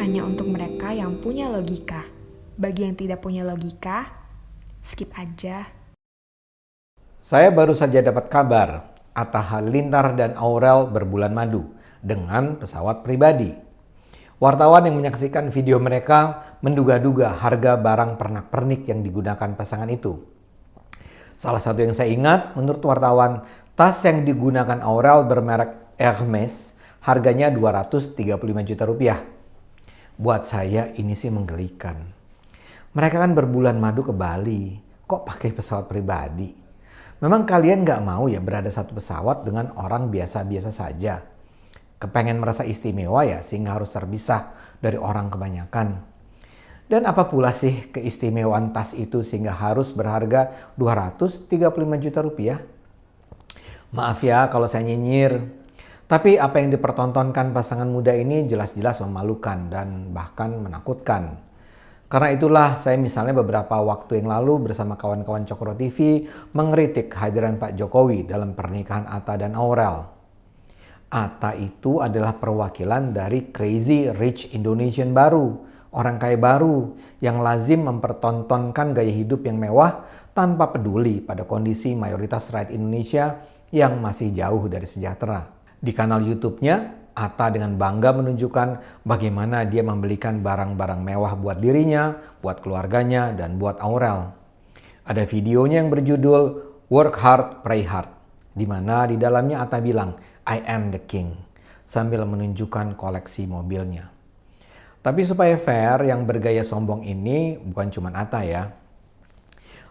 hanya untuk mereka yang punya logika. Bagi yang tidak punya logika, skip aja. Saya baru saja dapat kabar, Atta Halilintar dan Aurel berbulan madu dengan pesawat pribadi. Wartawan yang menyaksikan video mereka menduga-duga harga barang pernak-pernik yang digunakan pasangan itu. Salah satu yang saya ingat, menurut wartawan, tas yang digunakan Aurel bermerek Hermes harganya 235 juta rupiah. Buat saya ini sih menggelikan. Mereka kan berbulan madu ke Bali, kok pakai pesawat pribadi? Memang kalian gak mau ya berada satu pesawat dengan orang biasa-biasa saja? Kepengen merasa istimewa ya sehingga harus terpisah dari orang kebanyakan. Dan apa pula sih keistimewaan tas itu sehingga harus berharga 235 juta rupiah? Maaf ya kalau saya nyinyir. Tapi apa yang dipertontonkan pasangan muda ini jelas-jelas memalukan dan bahkan menakutkan. Karena itulah saya misalnya beberapa waktu yang lalu bersama kawan-kawan Cokro TV mengkritik kehadiran Pak Jokowi dalam pernikahan Atta dan Aurel. Atta itu adalah perwakilan dari Crazy Rich Indonesian baru, orang kaya baru yang lazim mempertontonkan gaya hidup yang mewah tanpa peduli pada kondisi mayoritas rakyat Indonesia yang masih jauh dari sejahtera. Di kanal YouTube-nya, Atta dengan bangga menunjukkan bagaimana dia membelikan barang-barang mewah buat dirinya, buat keluarganya, dan buat Aurel. Ada videonya yang berjudul Work Hard, Pray Hard, di mana di dalamnya Atta bilang, I am the king, sambil menunjukkan koleksi mobilnya. Tapi supaya fair, yang bergaya sombong ini bukan cuma Atta ya.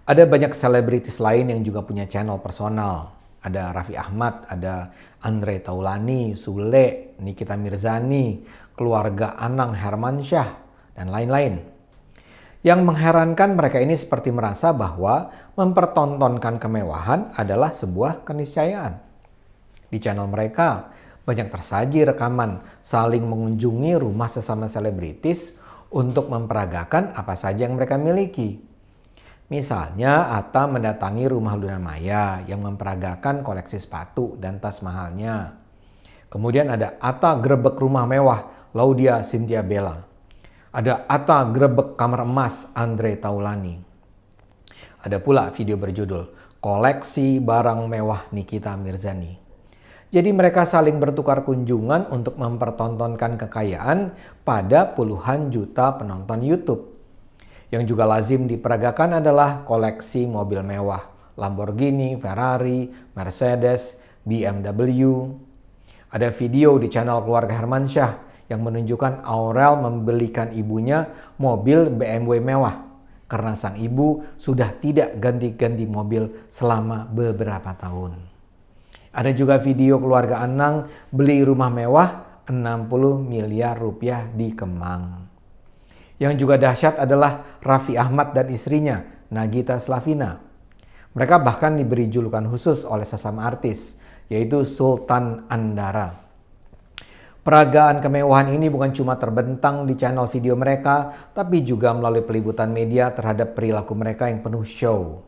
Ada banyak selebritis lain yang juga punya channel personal. Ada Raffi Ahmad, ada Andre Taulany, Sule, Nikita Mirzani, keluarga Anang Hermansyah, dan lain-lain. Yang mengherankan mereka ini seperti merasa bahwa mempertontonkan kemewahan adalah sebuah keniscayaan. Di channel mereka banyak tersaji rekaman saling mengunjungi rumah sesama selebritis untuk memperagakan apa saja yang mereka miliki. Misalnya Atta mendatangi rumah Luna Maya yang memperagakan koleksi sepatu dan tas mahalnya. Kemudian ada Atta grebek rumah mewah Laudia Cynthia Bella. Ada Atta grebek kamar emas Andre Taulany. Ada pula video berjudul Koleksi Barang Mewah Nikita Mirzani. Jadi mereka saling bertukar kunjungan untuk mempertontonkan kekayaan pada puluhan juta penonton YouTube. Yang juga lazim diperagakan adalah koleksi mobil mewah, Lamborghini, Ferrari, Mercedes, BMW. Ada video di channel keluarga Hermansyah yang menunjukkan Aurel membelikan ibunya mobil BMW mewah karena sang ibu sudah tidak ganti-ganti mobil selama beberapa tahun. Ada juga video keluarga Anang beli rumah mewah 60 miliar rupiah di Kemang. Yang juga dahsyat adalah Raffi Ahmad dan istrinya, Nagita Slavina. Mereka bahkan diberi julukan khusus oleh sesama artis, yaitu Sultan Andara. Peragaan kemewahan ini bukan cuma terbentang di channel video mereka, tapi juga melalui peliputan media terhadap perilaku mereka yang penuh show.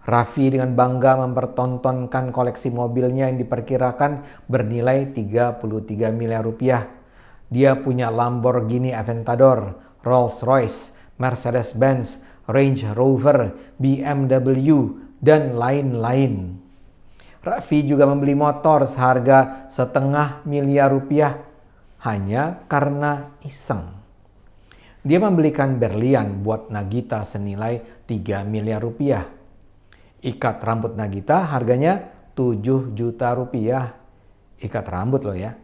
Raffi dengan bangga mempertontonkan koleksi mobilnya yang diperkirakan bernilai 33 miliar rupiah. Dia punya Lamborghini Aventador, Rolls-Royce, Mercedes-Benz, Range Rover, BMW, dan lain-lain. Raffi juga membeli motor seharga 0,5 miliar rupiah hanya karena iseng. Dia membelikan berlian buat Nagita senilai 3 miliar rupiah. Ikat rambut Nagita harganya 7 juta rupiah. Ikat rambut loh ya.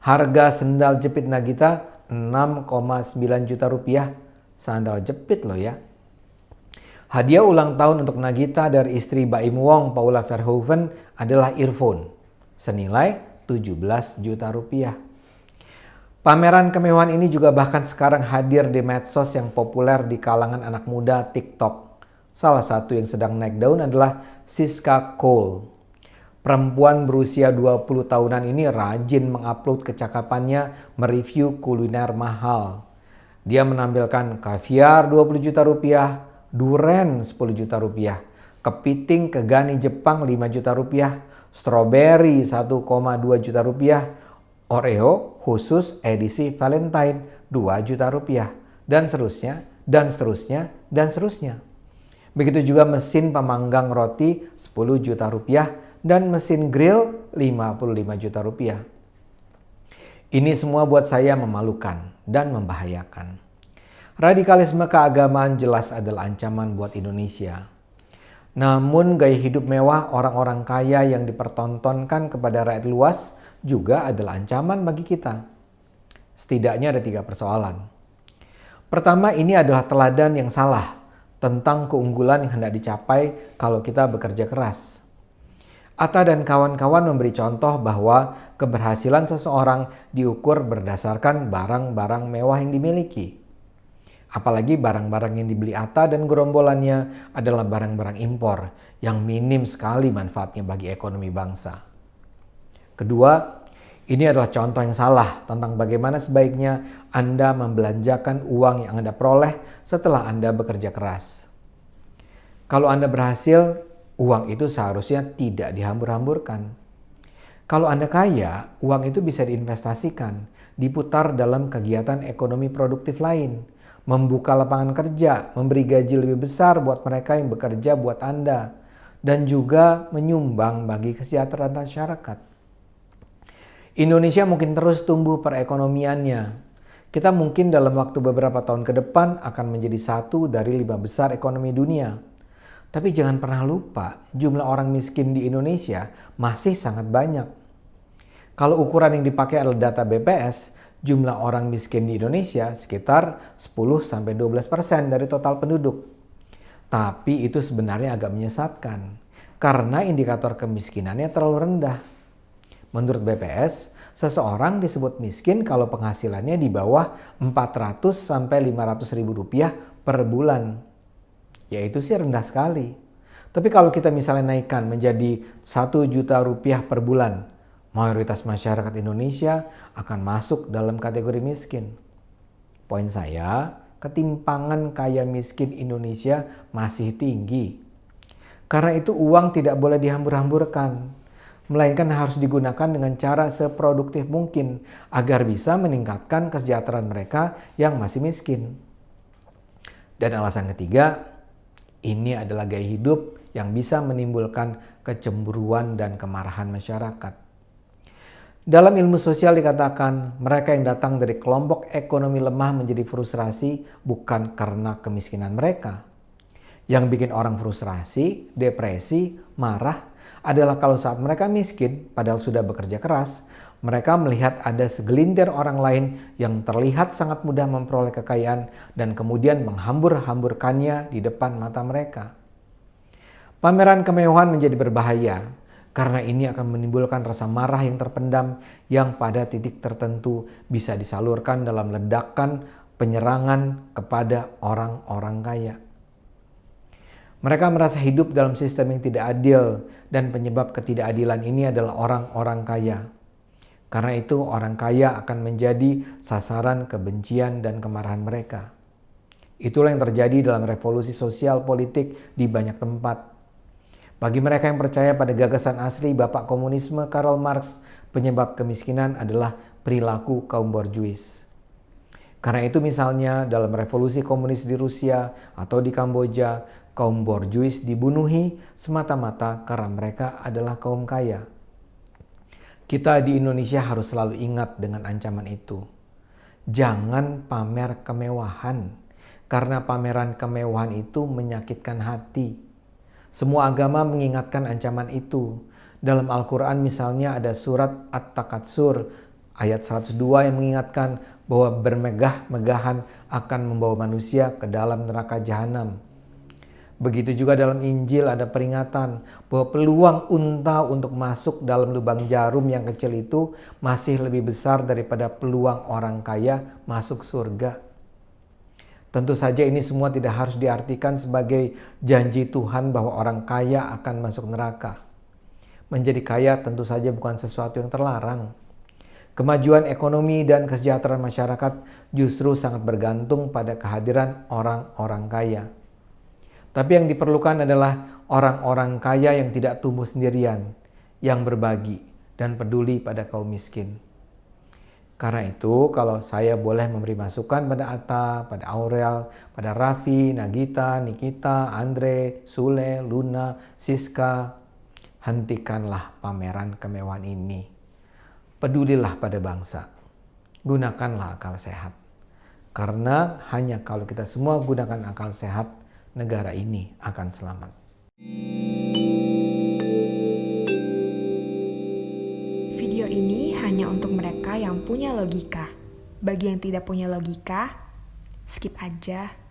Harga sendal jepit Nagita 6,9 juta rupiah, sandal jepit loh ya. Hadiah ulang tahun untuk Nagita dari istri Baim Wong, Paula Verhoeven, adalah earphone senilai 17 juta rupiah. Pameran kemewahan ini juga bahkan sekarang hadir di medsos yang populer di kalangan anak muda TikTok. Salah satu yang sedang naik daun adalah Siska Cole. Perempuan berusia 20 tahunan ini rajin mengupload kecakapannya mereview kuliner mahal. Dia menampilkan kaviar 20 juta rupiah, duren 10 juta rupiah, kepiting kegani Jepang 5 juta rupiah, stroberi 1,2 juta rupiah, Oreo khusus edisi Valentine 2 juta rupiah, dan seterusnya, dan seterusnya, dan seterusnya. Begitu juga mesin pemanggang roti 10 juta rupiah dan mesin grill 55 juta rupiah. Ini semua buat saya memalukan dan membahayakan. Radikalisme keagamaan jelas adalah ancaman buat Indonesia. Namun gaya hidup mewah orang-orang kaya yang dipertontonkan kepada rakyat luas juga adalah ancaman bagi kita. Setidaknya ada 3 persoalan. Pertama, ini adalah teladan yang salah tentang keunggulan yang hendak dicapai kalau kita bekerja keras. Atta dan kawan-kawan memberi contoh bahwa keberhasilan seseorang diukur berdasarkan barang-barang mewah yang dimiliki. Apalagi barang-barang yang dibeli Atta dan gerombolannya adalah barang-barang impor yang minim sekali manfaatnya bagi ekonomi bangsa. Kedua, ini adalah contoh yang salah tentang bagaimana sebaiknya Anda membelanjakan uang yang Anda peroleh setelah Anda bekerja keras. Kalau Anda berhasil, uang itu seharusnya tidak dihambur-hamburkan. Kalau Anda kaya, uang itu bisa diinvestasikan, diputar dalam kegiatan ekonomi produktif lain, membuka lapangan kerja, memberi gaji lebih besar buat mereka yang bekerja buat Anda, dan juga menyumbang bagi kesejahteraan masyarakat. Indonesia mungkin terus tumbuh perekonomiannya. Kita mungkin dalam waktu beberapa tahun ke depan akan menjadi satu dari 5 besar ekonomi dunia. Tapi jangan pernah lupa, jumlah orang miskin di Indonesia masih sangat banyak. Kalau ukuran yang dipakai adalah data BPS, jumlah orang miskin di Indonesia sekitar 10-12% dari total penduduk. Tapi itu sebenarnya agak menyesatkan, karena indikator kemiskinannya terlalu rendah. Menurut BPS, seseorang disebut miskin kalau penghasilannya di bawah 400-500 ribu rupiah per bulan. Yaitu sih rendah sekali. Tapi kalau kita misalnya naikkan menjadi 1 juta rupiah per bulan, mayoritas masyarakat Indonesia akan masuk dalam kategori miskin. Poin saya, ketimpangan kaya miskin Indonesia masih tinggi. Karena itu uang tidak boleh dihambur-hamburkan, melainkan harus digunakan dengan cara seproduktif mungkin agar bisa meningkatkan kesejahteraan mereka yang masih miskin. Dan alasan ketiga, ini adalah gaya hidup yang bisa menimbulkan kecemburuan dan kemarahan masyarakat. Dalam ilmu sosial dikatakan, mereka yang datang dari kelompok ekonomi lemah menjadi frustrasi bukan karena kemiskinan mereka. Yang bikin orang frustrasi, depresi, marah adalah kalau saat mereka miskin, padahal sudah bekerja keras, mereka melihat ada segelintir orang lain yang terlihat sangat mudah memperoleh kekayaan dan kemudian menghambur-hamburkannya di depan mata mereka. Pameran kemewahan menjadi berbahaya karena ini akan menimbulkan rasa marah yang terpendam yang pada titik tertentu bisa disalurkan dalam ledakan penyerangan kepada orang-orang kaya. Mereka merasa hidup dalam sistem yang tidak adil dan penyebab ketidakadilan ini adalah orang-orang kaya. Karena itu orang kaya akan menjadi sasaran kebencian dan kemarahan mereka. Itulah yang terjadi dalam revolusi sosial politik di banyak tempat. Bagi mereka yang percaya pada gagasan asli Bapak Komunisme Karl Marx, penyebab kemiskinan adalah perilaku kaum borjuis. Karena itu misalnya dalam revolusi komunis di Rusia atau di Kamboja, kaum borjuis dibunuhi semata-mata karena mereka adalah kaum kaya. Kita di Indonesia harus selalu ingat dengan ancaman itu. Jangan pamer kemewahan, karena pameran kemewahan itu menyakitkan hati. Semua agama mengingatkan ancaman itu. Dalam Al-Quran misalnya ada surat At-Takatsur ayat 102 yang mengingatkan bahwa bermegah-megahan akan membawa manusia ke dalam neraka jahanam. Begitu juga dalam Injil ada peringatan bahwa peluang unta untuk masuk dalam lubang jarum yang kecil itu masih lebih besar daripada peluang orang kaya masuk surga. Tentu saja ini semua tidak harus diartikan sebagai janji Tuhan bahwa orang kaya akan masuk neraka. Menjadi kaya tentu saja bukan sesuatu yang terlarang. Kemajuan ekonomi dan kesejahteraan masyarakat justru sangat bergantung pada kehadiran orang-orang kaya. Tapi yang diperlukan adalah orang-orang kaya yang tidak tumbuh sendirian, yang berbagi dan peduli pada kaum miskin. Karena itu, kalau saya boleh memberi masukan pada Atta, pada Aurel, pada Raffi, Nagita, Nikita, Andre, Sule, Luna, Siska, hentikanlah pameran kemewahan ini. Pedulilah pada bangsa. Gunakanlah akal sehat. Karena hanya kalau kita semua gunakan akal sehat, negara ini akan selamat. Video ini hanya untuk mereka yang punya logika. Bagi yang tidak punya logika, skip aja.